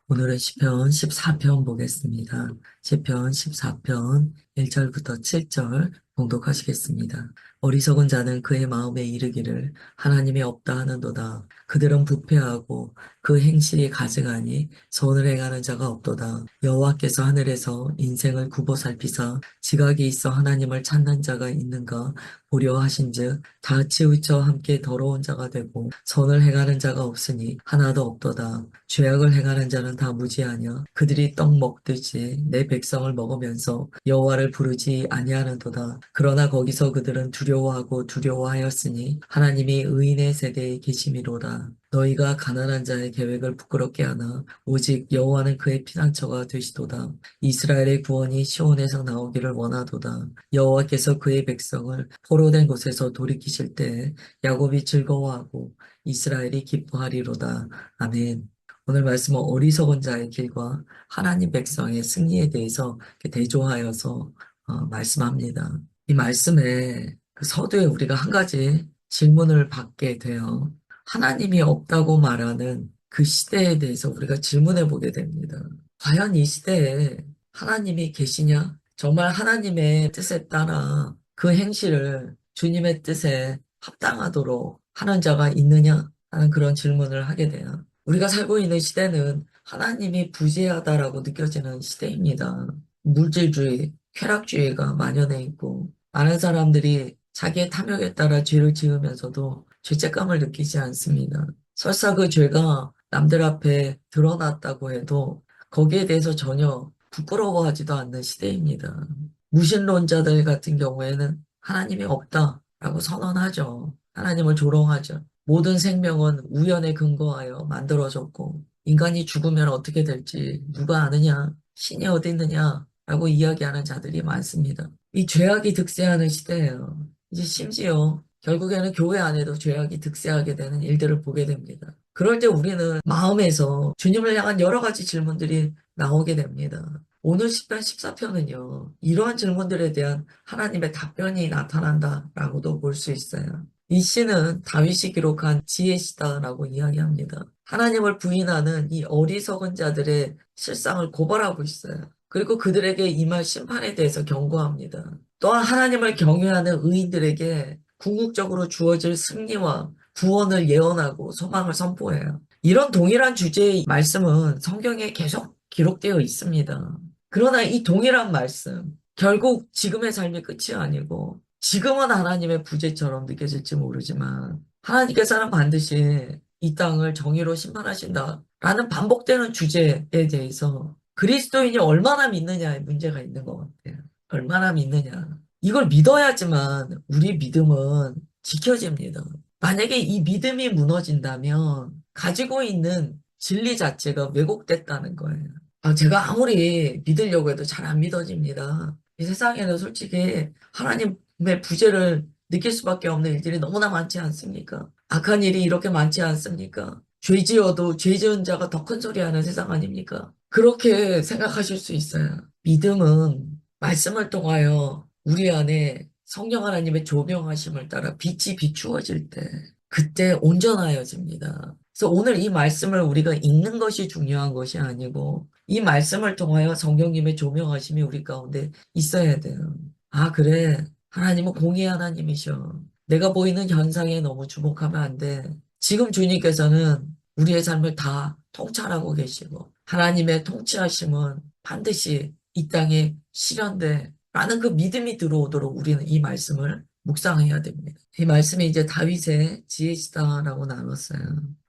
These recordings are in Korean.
오늘은 시편 14편 보겠습니다. 시편 14편 1절부터 7절 봉독하시겠습니다. 어리석은 자는 그의 마음에 이르기를 하나님이 없다 하는도다. 그들은 부패하고 그 행실이 가증하니 선을 행하는 자가 없도다. 여호와께서 하늘에서 인생을 굽어 살피사 지각이 있어 하나님을 찾는 자가 있는가 보려 하신즉 다 치우쳐 함께 더러운 자가 되고 선을 행하는 자가 없으니 하나도 없도다. 죄악을 행하는 자는 다 무지하냐 그들이 떡 먹듯이 내 백성을 먹으면서 여호와를 부르지 아니하는도다. 그러나 거기서 그들은 두려워하고 두려워하였으니 하나님이 의인의 세대에 계심이로다. 너희가 가난한 자의 계획을 부끄럽게 하나 오직 여호와는 그의 피난처가 되시도다. 이스라엘의 구원이 시온에서 나오기를 원하도다. 여호와께서 그의 백성을 포로된 곳에서 돌이키실 때 야곱이 즐거워하고 이스라엘이 기뻐하리로다. 아멘. 오늘 말씀은 어리석은 자의 길과 하나님 백성의 승리에 대해서 이렇게 대조하여서 말씀합니다. 이 말씀에 그 서두에 우리가 한 가지 질문을 받게 돼요. 하나님이 없다고 말하는 그 시대에 대해서 우리가 질문해 보게 됩니다. 과연 이 시대에 하나님이 계시냐? 정말 하나님의 뜻에 따라 그 행실을 주님의 뜻에 합당하도록 하는 자가 있느냐? 하는 그런 질문을 하게 돼요. 우리가 살고 있는 시대는 하나님이 부재하다라고 느껴지는 시대입니다. 물질주의, 쾌락주의가 만연해 있고, 많은 사람들이 자기의 탐욕에 따라 죄를 지으면서도 죄책감을 느끼지 않습니다. 설사 그 죄가 남들 앞에 드러났다고 해도 거기에 대해서 전혀 부끄러워하지도 않는 시대입니다. 무신론자들 같은 경우에는 하나님이 없다라고 선언하죠. 하나님을 조롱하죠. 모든 생명은 우연에 근거하여 만들어졌고 인간이 죽으면 어떻게 될지 누가 아느냐, 신이 어디 있느냐라고 이야기하는 자들이 많습니다. 이 죄악이 득세하는 시대예요. 이제 심지어 결국에는 교회 안에도 죄악이 득세하게 되는 일들을 보게 됩니다. 그럴 때 우리는 마음에서 주님을 향한 여러 가지 질문들이 나오게 됩니다. 오늘 10편, 14편은요, 이러한 질문들에 대한 하나님의 답변이 나타난다라고도 볼 수 있어요. 이 시는 다윗이 기록한 지혜시다라고 이야기합니다. 하나님을 부인하는 이 어리석은 자들의 실상을 고발하고 있어요. 그리고 그들에게 임할 심판에 대해서 경고합니다. 또한 하나님을 경외하는 의인들에게 궁극적으로 주어질 승리와 구원을 예언하고 소망을 선포해요. 이런 동일한 주제의 말씀은 성경에 계속 기록되어 있습니다. 그러나 이 동일한 말씀, 결국 지금의 삶이 끝이 아니고 지금은 하나님의 부재처럼 느껴질지 모르지만 하나님께서는 반드시 이 땅을 정의로 심판하신다라는 반복되는 주제에 대해서 그리스도인이 얼마나 믿느냐에 문제가 있는 것 같아요. 얼마나 믿느냐. 이걸 믿어야지만 우리 믿음은 지켜집니다. 만약에 이 믿음이 무너진다면 가지고 있는 진리 자체가 왜곡됐다는 거예요. 제가 아무리 믿으려고 해도 잘 안 믿어집니다. 이 세상에는 솔직히 하나님의 부재를 느낄 수밖에 없는 일들이 너무나 많지 않습니까? 악한 일이 이렇게 많지 않습니까? 죄 지어도 죄 지은 자가 더 큰 소리 하는 세상 아닙니까? 그렇게 생각하실 수 있어요. 믿음은 말씀을 통하여 우리 안에 성령 하나님의 조명하심을 따라 빛이 비추어질 때 그때 온전하여집니다. 그래서 오늘 이 말씀을 우리가 읽는 것이 중요한 것이 아니고 이 말씀을 통하여 성령님의 조명하심이 우리 가운데 있어야 돼요. 아, 그래. 하나님은 공의의 하나님이셔. 내가 보이는 현상에 너무 주목하면 안 돼. 지금 주님께서는 우리의 삶을 다 통찰하고 계시고 하나님의 통치하심은 반드시 이 땅에 실현돼. 라는 그 믿음이 들어오도록 우리는 이 말씀을 묵상해야 됩니다. 이 말씀이 이제 다윗의 지혜시다라고 나눴어요.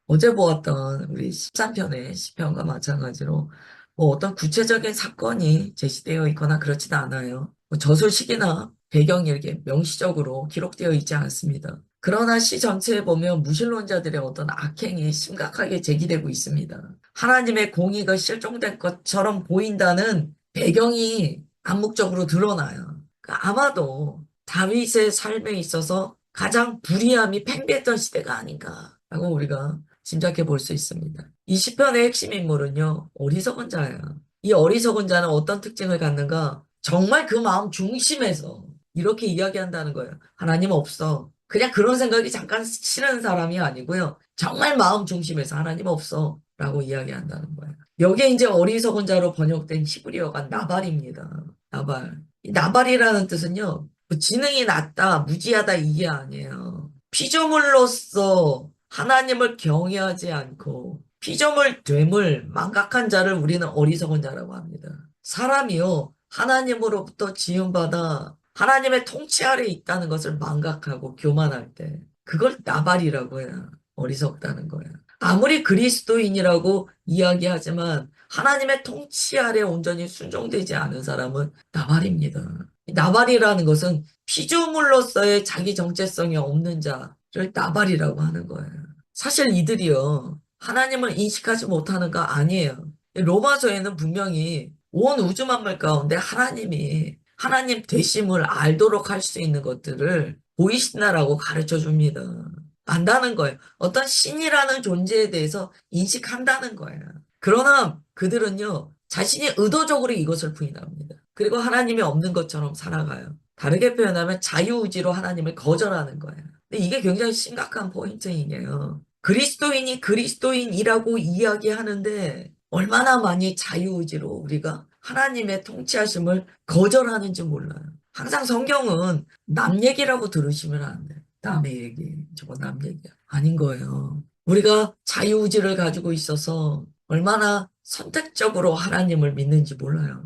어제 보았던 우리 13편의 시편과 마찬가지로 뭐 어떤 구체적인 사건이 제시되어 있거나 그렇지도 않아요. 뭐 저술식이나 배경이 이렇게 명시적으로 기록되어 있지 않습니다. 그러나 시 전체에 보면 무신론자들의 어떤 악행이 심각하게 제기되고 있습니다. 하나님의 공의가 실종된 것처럼 보인다는 배경이 암묵적으로 드러나요. 그러니까 아마도 다윗의 삶에 있어서 가장 불의함이 팽배했던 시대가 아닌가라고 우리가 짐작해 볼 수 있습니다. 이 시편의 핵심 인물은요, 어리석은 자예요. 이 어리석은 자는 어떤 특징을 갖는가? 정말 그 마음 중심에서 이렇게 이야기한다는 거예요. 하나님 없어. 그냥 그런 생각이 잠깐 치는 사람이 아니고요. 정말 마음 중심에서 하나님 없어. 라고 이야기한다는 거예요. 여기에 이제 어리석은 자로 번역된 히브리어가 나발입니다. 나발. 이 나발이라는 뜻은요, 뭐 지능이 낮다, 무지하다 이게 아니에요. 피조물로서 하나님을 경외하지 않고 피조물 됨을 망각한 자를 우리는 어리석은 자라고 합니다. 사람이요, 하나님으로부터 지음받아 하나님의 통치 아래 있다는 것을 망각하고 교만할 때 그걸 나발이라고 해요. 어리석다는 거예요. 아무리 그리스도인이라고 이야기하지만 하나님의 통치 아래 온전히 순종되지 않은 사람은 나발입니다. 나발이라는 것은 피조물로서의 자기 정체성이 없는 자를 나발이라고 하는 거예요. 사실 이들이요, 하나님을 인식하지 못하는가 아니에요. 로마서에는 분명히 온 우주 만물 가운데 하나님이 하나님 되심을 알도록 할 수 있는 것들을 보이신다라고 가르쳐 줍니다. 안다는 거예요. 어떤 신이라는 존재에 대해서 인식한다는 거예요. 그러나 그들은요, 자신이 의도적으로 이것을 부인합니다. 그리고 하나님이 없는 것처럼 살아가요. 다르게 표현하면 자유의지로 하나님을 거절하는 거예요. 근데 이게 굉장히 심각한 포인트이에요. 그리스도인이 그리스도인이라고 이야기하는데 얼마나 많이 자유의지로 우리가 하나님의 통치하심을 거절하는지 몰라요. 항상 성경은 남 얘기라고 들으시면 안 돼요. 남의 얘기, 저거 남 얘기야. 아닌 거예요. 우리가 자유의지를 가지고 있어서 얼마나 선택적으로 하나님을 믿는지 몰라요.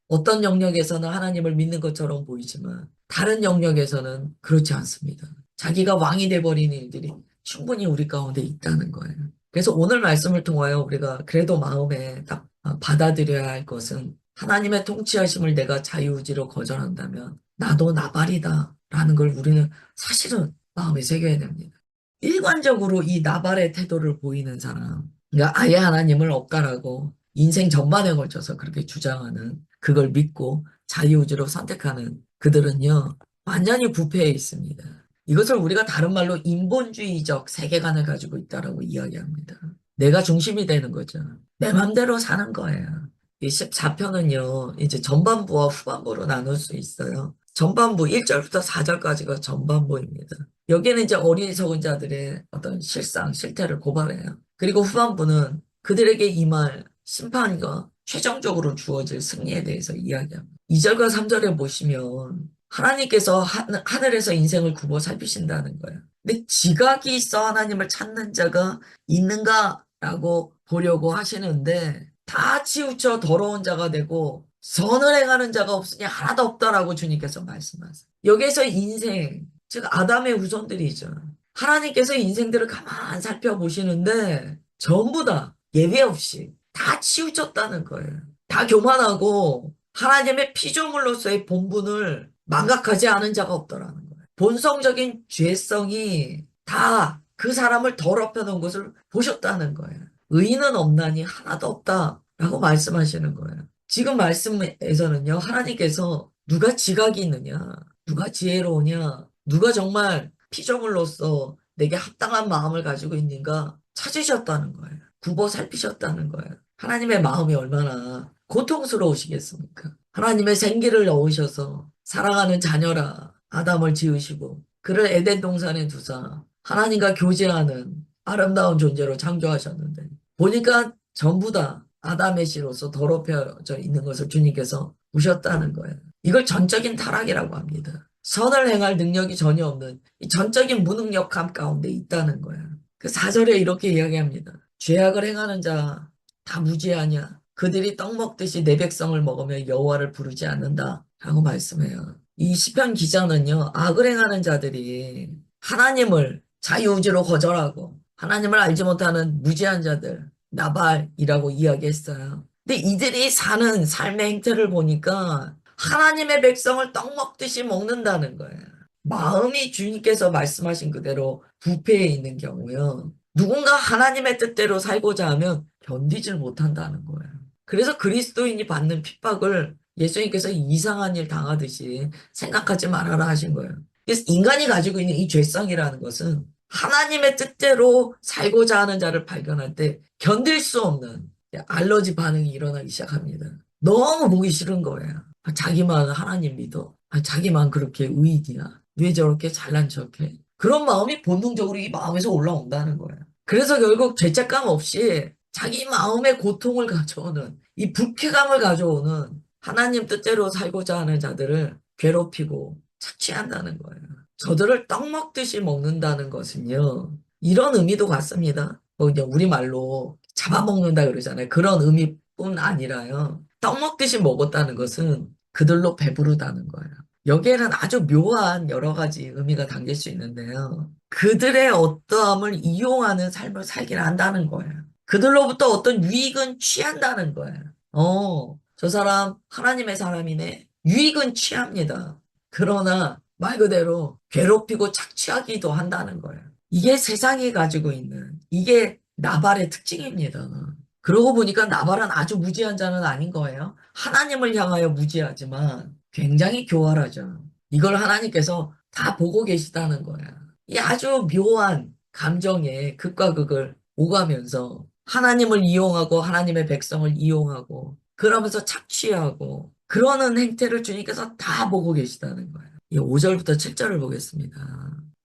어떤 영역에서는 하나님을 믿는 것처럼 보이지만 다른 영역에서는 그렇지 않습니다. 자기가 왕이 돼버리는 일들이 충분히 우리 가운데 있다는 거예요. 그래서 오늘 말씀을 통하여 우리가 그래도 마음에 딱 받아들여야 할 것은 하나님의 통치하심을 내가 자유의지로 거절한다면 나도 나발이다 라는 걸 우리는 사실은 마음에 새겨야 됩니다. 일관적으로 이 나발의 태도를 보이는 사람, 그러니까 아예 하나님을 없다라고 인생 전반에 걸쳐서 그렇게 주장하는 그걸 믿고 자유의지로 선택하는 그들은요, 완전히 부패해 있습니다. 이것을 우리가 다른 말로 인본주의적 세계관을 가지고 있다라고 이야기합니다. 내가 중심이 되는 거죠. 내 맘대로 사는 거예요. 이 14편은요, 이제 전반부와 후반부로 나눌 수 있어요. 전반부 1절부터 4절까지가 전반부입니다. 여기는 이제 어리석은 자들의 어떤 실상, 실태를 고발해요. 그리고 후반부는 그들에게 임할 심판과 최종적으로 주어질 승리에 대해서 이야기합니다. 2절과 3절에 보시면 하나님께서 하늘에서 인생을 굽어 살피신다는 거예요. 근데 지각이 있어 하나님을 찾는 자가 있는가라고 보려고 하시는데 다 치우쳐 더러운 자가 되고 선을 행하는 자가 없으니 하나도 없다라고 주님께서 말씀하세요. 여기에서 인생, 즉 아담의 후손들이죠. 하나님께서 인생들을 가만 살펴보시는데 전부 다 예외 없이 다 치우쳤다는 거예요. 다 교만하고 하나님의 피조물로서의 본분을 망각하지 않은 자가 없더라는 거예요. 본성적인 죄성이 다 그 사람을 더럽혀 놓은 것을 보셨다는 거예요. 의인은 없나니 하나도 없다라고 말씀하시는 거예요. 지금 말씀에서는요, 하나님께서 누가 지각이 있느냐, 누가 지혜로우냐, 누가 정말 피조물로서 내게 합당한 마음을 가지고 있는가 찾으셨다는 거예요. 굽어 살피셨다는 거예요. 하나님의 마음이 얼마나 고통스러우시겠습니까? 하나님의 생기를 넣으셔서 사랑하는 자녀라 아담을 지으시고 그를 에덴 동산에 두사 하나님과 교제하는 아름다운 존재로 창조하셨는데 보니까 전부 다 아담의 씨로서 더럽혀져 있는 것을 주님께서 보셨다는 거예요. 이걸 전적인 타락이라고 합니다. 선을 행할 능력이 전혀 없는 이 전적인 무능력함 가운데 있다는 거예요. 그 4절에 이렇게 이야기합니다. 죄악을 행하는 자 다 무지하냐? 그들이 떡 먹듯이 내 백성을 먹으며 여호와를 부르지 않는다. 라고 말씀해요. 이 시편 기자는요, 악을 행하는 자들이 하나님을 자유의지로 거절하고 하나님을 알지 못하는 무지한 자들, 나발이라고 이야기했어요. 근데 이들이 사는 삶의 행태를 보니까 하나님의 백성을 떡 먹듯이 먹는다는 거예요. 마음이 주님께서 말씀하신 그대로 부패해 있는 경우요. 누군가 하나님의 뜻대로 살고자 하면 견디질 못한다는 거예요. 그래서 그리스도인이 받는 핍박을 예수님께서 이상한 일 당하듯이 생각하지 말아라 하신 거예요. 그래서 인간이 가지고 있는 이 죄성이라는 것은 하나님의 뜻대로 살고자 하는 자를 발견할 때 견딜 수 없는 알러지 반응이 일어나기 시작합니다. 너무 보기 싫은 거예요. 자기만 하나님 믿어. 자기만 그렇게 의인이야. 왜 저렇게 잘난 척해? 그런 마음이 본능적으로 이 마음에서 올라온다는 거예요. 그래서 결국 죄책감 없이 자기 마음의 고통을 가져오는, 이 불쾌감을 가져오는 하나님 뜻대로 살고자 하는 자들을 괴롭히고 착취한다는 거예요. 저들을 떡 먹듯이 먹는다는 것은요, 이런 의미도 같습니다. 이제 우리말로 잡아먹는다 그러잖아요. 그런 의미뿐 아니라요. 떡 먹듯이 먹었다는 것은 그들로 배부르다는 거예요. 여기에는 아주 묘한 여러 가지 의미가 담길 수 있는데요. 그들의 어떠함을 이용하는 삶을 살기를 한다는 거예요. 그들로부터 어떤 유익은 취한다는 거예요. 저 사람 하나님의 사람이네. 유익은 취합니다. 그러나 말 그대로 괴롭히고 착취하기도 한다는 거예요. 이게 세상이 가지고 있는, 이게 나발의 특징입니다. 그러고 보니까 나발은 아주 무지한 자는 아닌 거예요. 하나님을 향하여 무지하지만 굉장히 교활하죠. 이걸 하나님께서 다 보고 계시다는 거야. 이 아주 묘한 감정의 극과 극을 오가면서 하나님을 이용하고 하나님의 백성을 이용하고 그러면서 착취하고 그러는 행태를 주님께서 다 보고 계시다는 거예요. 이 5절부터 7절을 보겠습니다.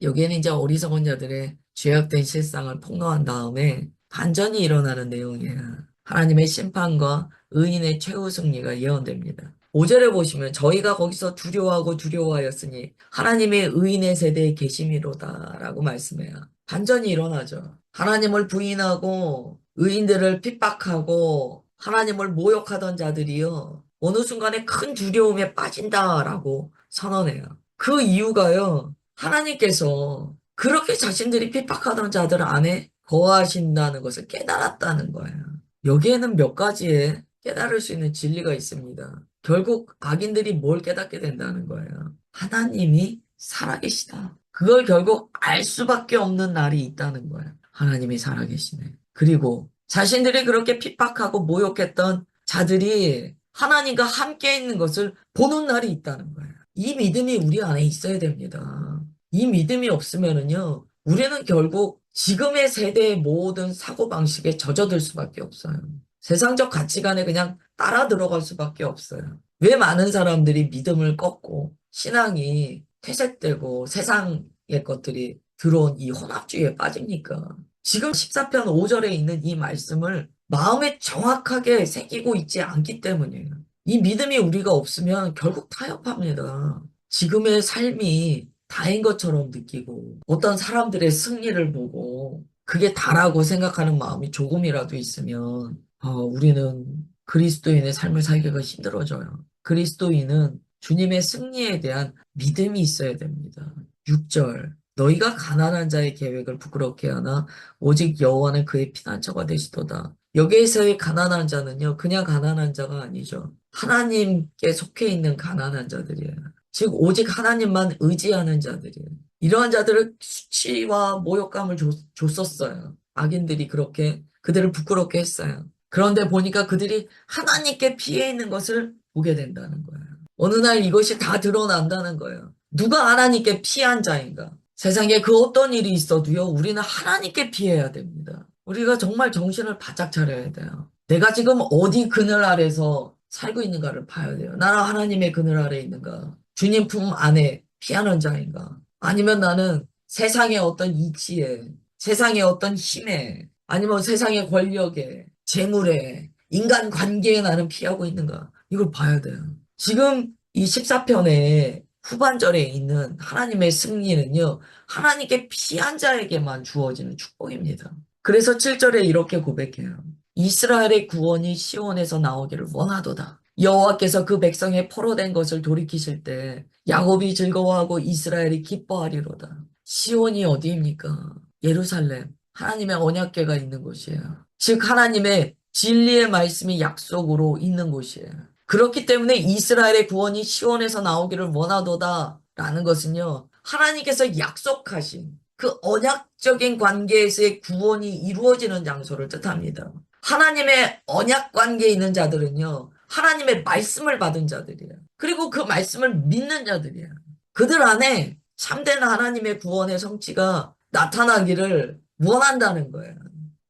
여기에는 이제 어리석은 자들의 죄악된 실상을 폭로한 다음에 반전이 일어나는 내용이에요. 하나님의 심판과 의인의 최후 승리가 예언됩니다. 5절에 보시면 저희가 거기서 두려워하고 두려워하였으니 하나님의 의인의 세대에 계심이로다라고 말씀해요. 반전이 일어나죠. 하나님을 부인하고 의인들을 핍박하고 하나님을 모욕하던 자들이요. 어느 순간에 큰 두려움에 빠진다라고 선언해요. 그 이유가요. 하나님께서 그렇게 자신들이 핍박하던 자들 안에 거하신다는 것을 깨달았다는 거예요. 여기에는 몇 가지의 깨달을 수 있는 진리가 있습니다. 결국 악인들이 뭘 깨닫게 된다는 거예요. 하나님이 살아계시다. 그걸 결국 알 수밖에 없는 날이 있다는 거예요. 하나님이 살아계시네. 그리고 자신들이 그렇게 핍박하고 모욕했던 자들이 하나님과 함께 있는 것을 보는 날이 있다는 거예요. 이 믿음이 우리 안에 있어야 됩니다. 이 믿음이 없으면은요, 우리는 결국 지금의 세대의 모든 사고방식에 젖어들 수밖에 없어요. 세상적 가치관에 그냥 따라 들어갈 수밖에 없어요. 왜 많은 사람들이 믿음을 꺾고 신앙이 퇴색되고 세상의 것들이 들어온 이 혼합주의에 빠집니까? 지금 14편 5절에 있는 이 말씀을 마음에 정확하게 새기고 있지 않기 때문이에요. 이 믿음이 우리가 없으면 결국 타협합니다. 지금의 삶이 다인 것처럼 느끼고 어떤 사람들의 승리를 보고 그게 다라고 생각하는 마음이 조금이라도 있으면 우리는 그리스도인의 삶을 살기가 힘들어져요. 그리스도인은 주님의 승리에 대한 믿음이 있어야 됩니다. 6절 너희가 가난한 자의 계획을 부끄럽게 하나 오직 여호와는 그의 피난처가 되시도다. 여기에서의 가난한 자는요, 그냥 가난한 자가 아니죠. 하나님께 속해 있는 가난한 자들이에요. 즉, 오직 하나님만 의지하는 자들이에요. 이러한 자들을 수치와 모욕감을 줬었어요. 악인들이 그렇게 그들을 부끄럽게 했어요. 그런데 보니까 그들이 하나님께 피해 있는 것을 보게 된다는 거예요. 어느 날 이것이 다 드러난다는 거예요. 누가 하나님께 피한 자인가? 세상에 그 어떤 일이 있어도요, 우리는 하나님께 피해야 됩니다. 우리가 정말 정신을 바짝 차려야 돼요. 내가 지금 어디 그늘 아래서 살고 있는가를 봐야 돼요. 나는 하나님의 그늘 아래에 있는가? 주님 품 안에 피하는 자인가? 아니면 나는 세상의 어떤 이치에, 세상의 어떤 힘에, 아니면 세상의 권력에, 재물에, 인간 관계에 나는 피하고 있는가? 이걸 봐야 돼요. 지금 이 14편의 후반절에 있는 하나님의 승리는요, 하나님께 피한 자에게만 주어지는 축복입니다. 그래서 7절에 이렇게 고백해요. 이스라엘의 구원이 시온에서 나오기를 원하도다. 여호와께서 그 백성의 포로된 것을 돌이키실 때 야곱이 즐거워하고 이스라엘이 기뻐하리로다. 시온이 어디입니까? 예루살렘. 하나님의 언약궤가 있는 곳이에요. 즉 하나님의 진리의 말씀이 약속으로 있는 곳이에요. 그렇기 때문에 이스라엘의 구원이 시온에서 나오기를 원하도다 라는 것은요. 하나님께서 약속하신 그 언약적인 관계에서의 구원이 이루어지는 장소를 뜻합니다. 하나님의 언약 관계에 있는 자들은요. 하나님의 말씀을 받은 자들이에요. 그리고 그 말씀을 믿는 자들이에요. 그들 안에 참된 하나님의 구원의 성취가 나타나기를 원한다는 거예요.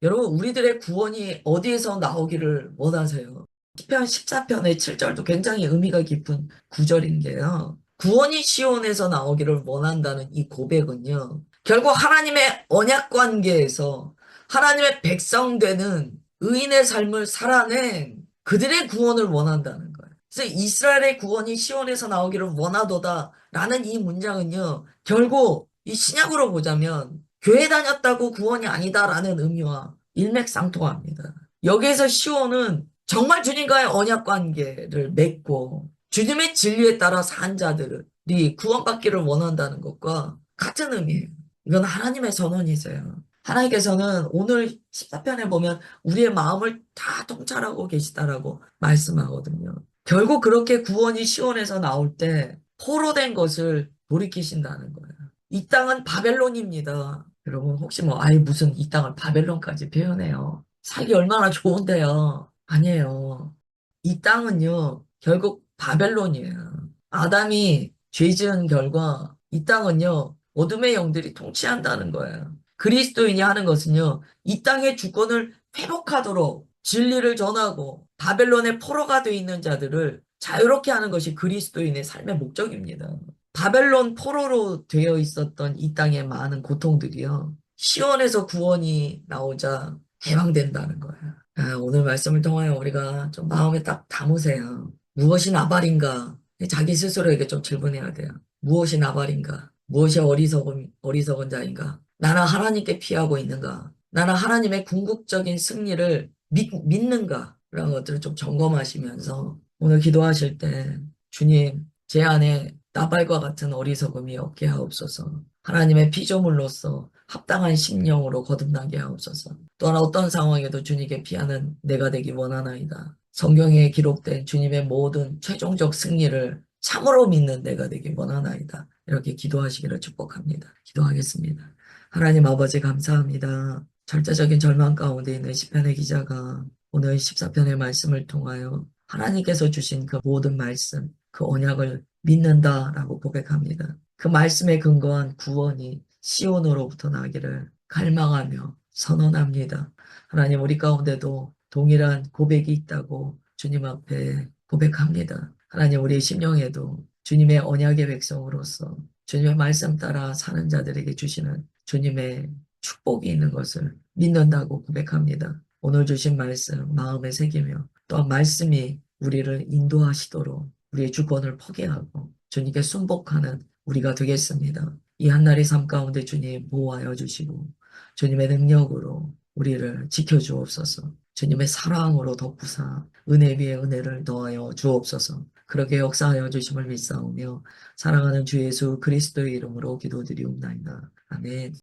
여러분, 우리들의 구원이 어디에서 나오기를 원하세요? 시편 14편의 7절도 굉장히 의미가 깊은 구절인 게요. 구원이 시온에서 나오기를 원한다는 이 고백은요. 결국 하나님의 언약 관계에서 하나님의 백성 되는 의인의 삶을 살아낸 그들의 구원을 원한다는 거예요. 그래서 이스라엘의 구원이 시온에서 나오기를 원하도다라는 이 문장은요, 결국 이 신약으로 보자면 교회 다녔다고 구원이 아니다라는 의미와 일맥상통합니다. 여기에서 시온은 정말 주님과의 언약 관계를 맺고 주님의 진리에 따라 산 자들이 구원받기를 원한다는 것과 같은 의미예요. 이건 하나님의 선언이세요. 하나님께서는 오늘 14편에 보면 우리의 마음을 다 통찰하고 계시다라고 말씀하거든요. 결국 그렇게 구원이 시온에서 나올 때 포로된 것을 돌이키신다는 거예요. 이 땅은 바벨론입니다. 여러분 혹시 뭐 아예 무슨 이 땅을 바벨론까지 표현해요. 살기 얼마나 좋은데요. 아니에요. 이 땅은요 결국 바벨론이에요. 아담이 죄 지은 결과 이 땅은요 어둠의 영들이 통치한다는 거예요. 그리스도인이 하는 것은요, 이 땅의 주권을 회복하도록 진리를 전하고 바벨론의 포로가 되어 있는 자들을 자유롭게 하는 것이 그리스도인의 삶의 목적입니다. 바벨론 포로로 되어 있었던 이 땅의 많은 고통들이요, 시온에서 구원이 나오자 해방된다는 거예요. 오늘 말씀을 통하여 우리가 좀 마음에 딱 담으세요. 무엇이 나발인가? 자기 스스로에게 좀 질문해야 돼요. 무엇이 나발인가? 무엇이 어리석은 자인가? 나는 하나님께 피하고 있는가? 나는 하나님의 궁극적인 승리를 믿는가? 라는 것들을 좀 점검하시면서 오늘 기도하실 때 주님, 제 안에 나발과 같은 어리석음이 없게 하옵소서. 하나님의 피조물로서 합당한 심령으로 거듭나게 하옵소서. 또한 어떤 상황에도 주님께 피하는 내가 되기 원하나이다. 성경에 기록된 주님의 모든 최종적 승리를 참으로 믿는 내가 되기 원하나이다. 이렇게 기도하시기를 축복합니다. 기도하겠습니다. 하나님 아버지 감사합니다. 절대적인 절망 가운데 있는 시편의 기자가 오늘 14편의 말씀을 통하여 하나님께서 주신 그 모든 말씀, 그 언약을 믿는다라고 고백합니다. 그 말씀에 근거한 구원이 시온으로부터 나기를 갈망하며 선언합니다. 하나님 우리 가운데도 동일한 고백이 있다고 주님 앞에 고백합니다. 하나님 우리의 심령에도 주님의 언약의 백성으로서 주님의 말씀 따라 사는 자들에게 주시는 주님의 축복이 있는 것을 믿는다고 고백합니다. 오늘 주신 말씀 마음에 새기며 또한 말씀이 우리를 인도하시도록 우리의 주권을 포기하고 주님께 순복하는 우리가 되겠습니다. 이 한날의 삶 가운데 주님 보호하여 주시고 주님의 능력으로 우리를 지켜주옵소서. 주님의 사랑으로 덮으사 은혜 위에 은혜를 더하여 주옵소서. 그렇게 역사하여 주심을 믿사오며 사랑하는 주 예수 그리스도의 이름으로 기도드리옵나이다. 아멘.